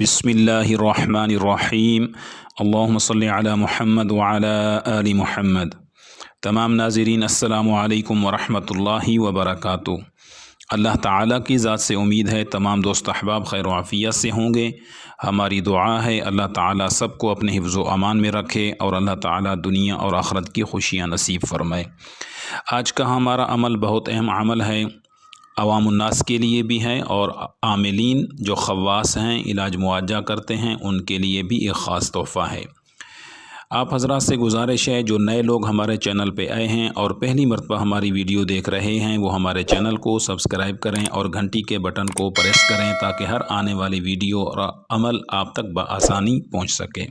बिस्मिल्लाहिर्रहमानिर्रहीम। अल्लाहुम्मा सल्लि अला मुहम्मद व अला आलि मुहम्मद। तमाम नाज़रीन अस्सलामु अलैकुम व रहमतुल्लाहि व बरकातुहू। अल्लाह ताला की ज़ात से उम्मीद है तमाम दोस्त अहबाब खैर व आफ़ियत से होंगे। हमारी दुआ है अल्लाह ताला सबको अपने हिफ्ज़ व अमान में रखे और अल्लाह ताला दुनिया और आखिरत की खुशियाँ नसीब फ़रमाए। आज का हमारा अमल बहुत अहम अमल है, अवामुन्नास के लिए भी है और आमिलीन जो खवास हैं, इलाज मुआवजा करते हैं, उनके लिए भी एक ख़ास तोहफ़ा है। आप हज़रात से गुजारिश है जो नए लोग हमारे चैनल पे आए हैं और पहली मरतबा हमारी वीडियो देख रहे हैं वो हमारे चैनल को सब्सक्राइब करें और घंटी के बटन को प्रेस करें ताकि हर आने वाली वीडियो और अमल आप तक बआसानी पहुँच सके।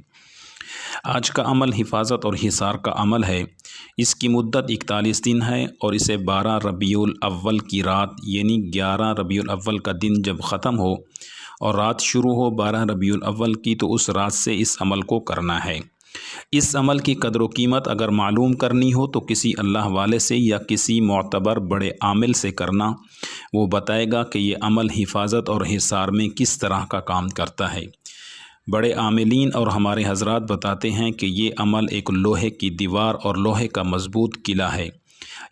आज का अमल हिफाजत और हिसार का अमल है। इसकी मुद्दत 41 दिन है और इसे 12 रबीउल अव्वल की रात यानी 11 रबीउल अव्वल का दिन जब ख़त्म हो और रात शुरू हो 12 रबीउल अव्वल की, तो उस रात से इस अमल को करना है। इस अमल की कदर व कीमत अगर मालूम करनी हो तो किसी अल्लाह वाले से या किसी मोतबर बड़े आमिल से करना। वो बताएगा कि ये अमल हिफाजत और हिसार में किस तरह का काम करता है। बड़े आमिलीन और हमारे हजरात बताते हैं कि ये अमल एक लोहे की दीवार और लोहे का मजबूत किला है,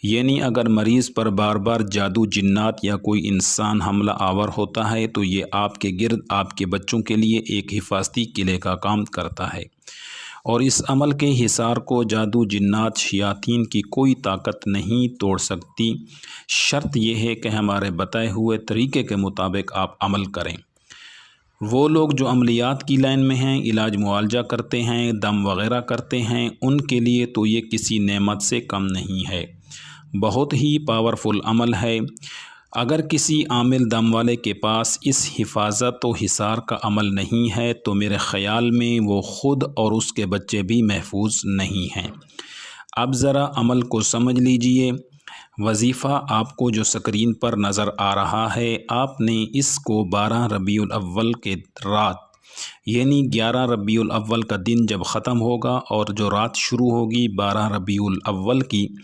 यानी अगर मरीज़ पर बार बार जादू जिन्नात या कोई इंसान हमला आवर होता है तो ये आपके गिर्द आपके बच्चों के लिए एक हिफाजती किले का काम करता है। और इस अमल के हिसार को जादू जिन्नात शयातीन की कोई ताकत नहीं तोड़ सकती। शर्त यह है कि हमारे बताए हुए तरीके के मुताबिक आप अमल करें। वो लोग जो अमलियात की लाइन में हैं, इलाज मुआवजा करते हैं, दम वग़ैरह करते हैं, उनके लिए तो ये किसी नेमत से कम नहीं है, बहुत ही पावरफुल अमल है। अगर किसी आमिल दम वाले के पास इस हिफाजत व हिसार का अमल नहीं है तो मेरे ख़याल में वो ख़ुद और उसके बच्चे भी महफूज नहीं हैं। अब ज़रा अमल को समझ लीजिए। वजीफ़ा आपको जो स्क्रीन पर नज़र आ रहा है, आपने इसको 12 रबीउल अव्वल के रात यानी 11 रबीउल अव्वल का दिन जब ख़त्म होगा और जो रात शुरू होगी 12 रबीउल अव्वल की,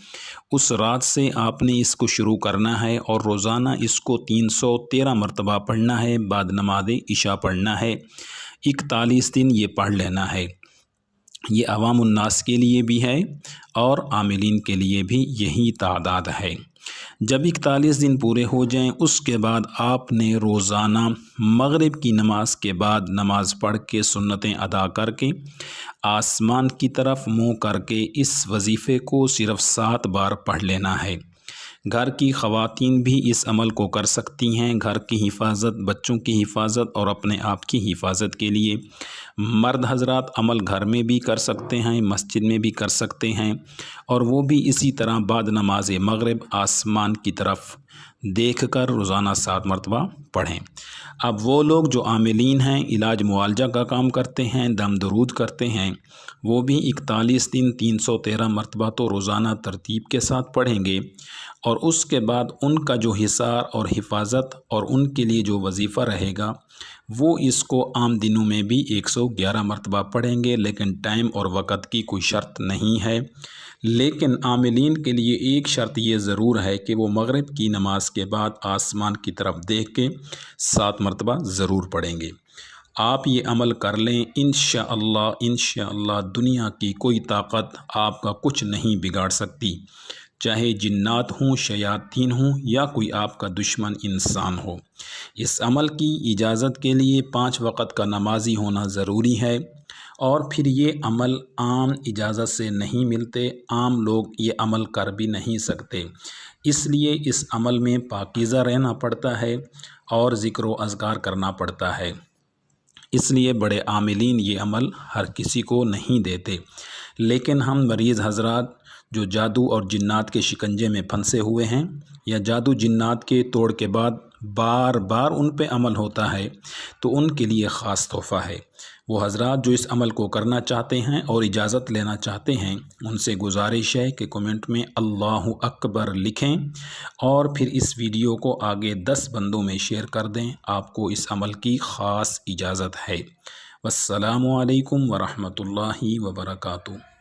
उस रात से आपने इसको शुरू करना है और रोज़ाना इसको 313 मरतबा पढ़ना है। बाद नमाज इशा पढ़ना है। 41 दिन ये पढ़ लेना है। ये अवामुन्नास के लिए भी है और आमिलीन के लिए भी यही तादाद है। जब 41 दिन पूरे हो जाएं, उसके बाद आपने रोज़ाना मगरिब की नमाज के बाद नमाज पढ़ के सुन्नतें अदा करके आसमान की तरफ मुँह करके इस वजीफ़े को सिर्फ़ 7 बार पढ़ लेना है। घर की ख़वातीन भी इस अमल को कर सकती हैं। घर की हिफाजत, बच्चों की हिफाजत और अपने आप की हिफाजत के लिए मर्द हजरात अमल घर में भी कर सकते हैं, मस्जिद में भी कर सकते हैं और वो भी इसी तरह बाद नमाज मगरिब आसमान की तरफ देख कर रोज़ाना 7 मरतबा पढ़ें। अब वो लोग जो आमिलीन हैं, इलाज मुआवजा का काम करते हैं, दम दरूद करते हैं, वो भी 41 दिन 313 मरतबा तो रोज़ाना तरतीब के साथ पढ़ेंगे और उसके बाद उनका जो हिसार और हिफाजत और उनके लिए जो वजीफ़ा रहेगा वो इसको आम दिनों में भी 111 मरतबा पढ़ेंगे। लेकिन टाइम और वक़्त की कोई शर्त नहीं है। लेकिन आमिलीन के लिए एक शर्त ये ज़रूर है कि वो मगरिब की नमाज के बाद आसमान की तरफ देख के 7 मरतबा ज़रूर पढ़ेंगे। आप ये अमल कर लें, इंशाअल्लाह दुनिया की कोई ताकत आपका कुछ नहीं बिगाड़ सकती, चाहे जिन्नात हों, शयातीन हों या कोई आपका दुश्मन इंसान हो। इस अमल की इजाज़त के लिए 5 वक़्त का नमाजी होना ज़रूरी है और फिर ये अमल आम इजाज़त से नहीं मिलते, आम लोग ये अमल कर भी नहीं सकते। इसलिए इस अमल में पाकीज़ा रहना पड़ता है और ज़िक्र व अज़कार करना पड़ता है। इसलिए बड़े आमिलीन ये अमल हर किसी को नहीं देते। लेकिन हम मरीज़ हजरात जो जादू और जिन्नात के शिकंजे में फंसे हुए हैं या जादू जिन्नात के तोड़ के बाद बार बार उन पे अमल होता है, तो उनके लिए ख़ास तोहफ़ा है। वो हजरात जो इस अमल को करना चाहते हैं और इजाज़त लेना चाहते हैं, उनसे गुजारिश है कि कमेंट में अल्लाहु अकबर लिखें और फिर इस वीडियो को आगे 10 बंदों में शेयर कर दें। आपको इस अमल की ख़ास इजाज़त है। वस्सलामु अलैकुम व रहमतुल्लाहि व बरकातुहू।